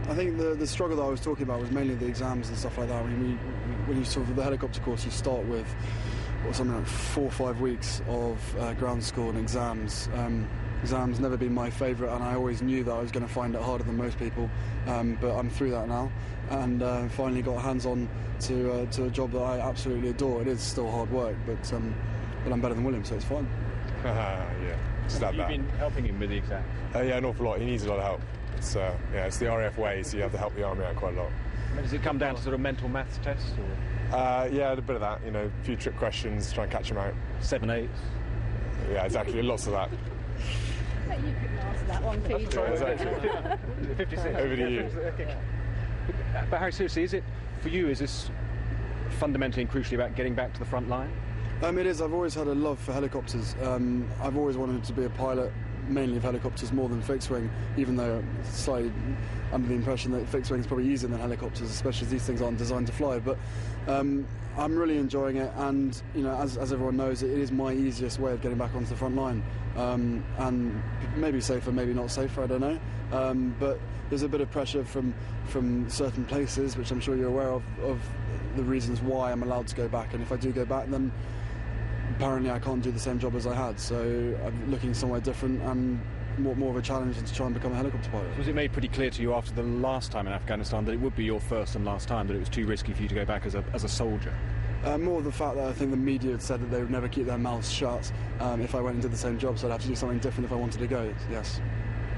I think the struggle that I was talking about was mainly the exams and stuff like that. When you sort of the helicopter course, you start with something like 4 or 5 weeks of ground school and exams. Exams never been my favourite, and I always knew that I was going to find it harder than most people. But I'm through that now, and finally got hands-on to a job that I absolutely adore. It is still hard work, but I'm better than William, so it's fine. Yeah, have you been helping him with the exams? Yeah, an awful lot. He needs a lot of help. It's it's the RAF way, so you have to help the army out quite a lot. I mean, does it come down to sort of mental maths tests? Or? Yeah, a bit of that. You know, a few trick questions, try and catch him out. 7 8s. Yeah, exactly. Lots of that. You couldn't answer that one, Pete. Exactly. 56. Over to you. But Harry, seriously, is this fundamentally and crucially about getting back to the front line? It is. I've always had a love for helicopters. I've always wanted to be a pilot, mainly of helicopters more than fixed wing, even though I'm slightly under the impression that fixed wing is probably easier than helicopters, especially as these things aren't designed to fly. But I'm really enjoying it, and you know, as everyone knows, it is my easiest way of getting back onto the front line, and maybe safer, maybe not safer, I don't know. But there's a bit of pressure from certain places, which I'm sure you're aware of the reasons why I'm allowed to go back, and if I do go back, then apparently I can't do the same job as I had, so I'm looking somewhere different and more of a challenge to try and become a helicopter pilot. Was it made pretty clear to you after the last time in Afghanistan that it would be your first and last time, that it was too risky for you to go back as a soldier? More the fact that I think the media had said that they would never keep their mouths shut if I went and did the same job, so I'd have to do something different if I wanted to go, yes.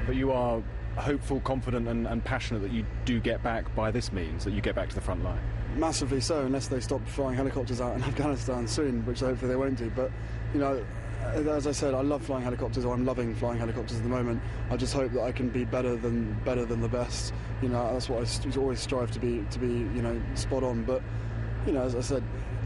But you are hopeful, confident and passionate that you do get back by this means, that you get back to the front line? Massively so, unless they stop flying helicopters out in Afghanistan soon, which hopefully they won't do. But, you know, as I said, I love flying helicopters, or I'm loving flying helicopters at the moment. I just hope that I can be better than the best. You know, that's what I always strive to be, you know, spot on. But, you know, as I said,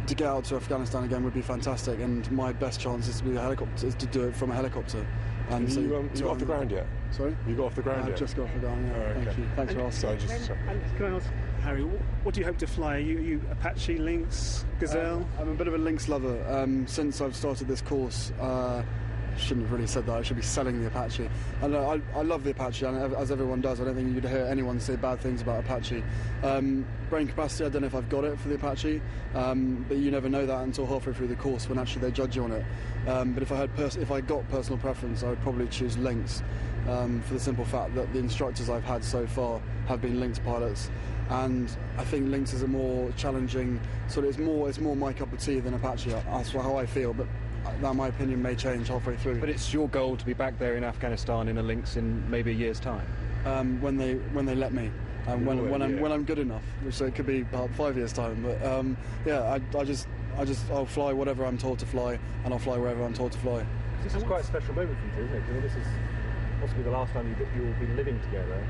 to get out to Afghanistan again would be fantastic, and my best chance is to be a helicopter, is to do it from a helicopter. And so you got off the ground yet? Sorry? You got off the ground yet? I've just got off the ground, yeah. Oh, okay. Thank you. Thanks for asking. And can I ask, Harry, what do you hope to fly? Are you Apache, Lynx, Gazelle? I'm a bit of a Lynx lover. Since I've started this course, I shouldn't have really said that. I should be selling the Apache. And I love the Apache, and as everyone does. I don't think you'd hear anyone say bad things about Apache. Brain capacity, I don't know if I've got it for the Apache, but you never know that until halfway through the course when actually they judge you on it. But if I got personal preference, I would probably choose Lynx, for the simple fact that the instructors I've had so far have been Lynx pilots, and I think Lynx is a more challenging sort of. It's more my cup of tea than Apache. That's how I feel, but that my opinion may change halfway through. But it's your goal to be back there in Afghanistan in a Lynx in maybe a year's time. When they let me, when I'm good enough, which it could be about 5 years' time. But yeah, I'll fly whatever I'm told to fly, and I'll fly wherever I'm told to fly. This is quite a special moment for you, isn't it? I mean, this is possibly the last time you'll be living together.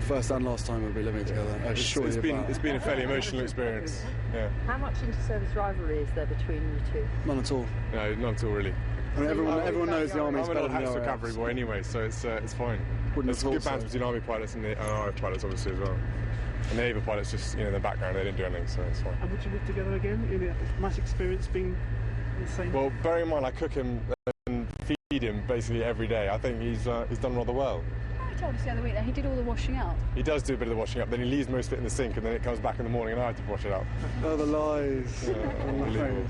First and last time we'll be living together. It's been a fairly emotional experience. Yeah. How much inter-service rivalry is there between you two? None at all. No, not at all, really. I mean, everyone knows the army's better than the I'm an RAF. cavalry boy anyway, so it's fine. There's good bands between army pilots and RAF pilots, obviously, as well. And the naval pilots just, you know, in the background, they didn't do anything, so it's fine. And would you live together again? You know, much experience being the same? Well, bearing in mind I cook him and feed him basically every day, I think he's done rather well. You told us the other week that he did all the washing out. He does do a bit of the washing up, then he leaves most of it in the sink, and then it comes back in the morning and I have to wash it up. Oh, the lies. Yeah, unbelievable.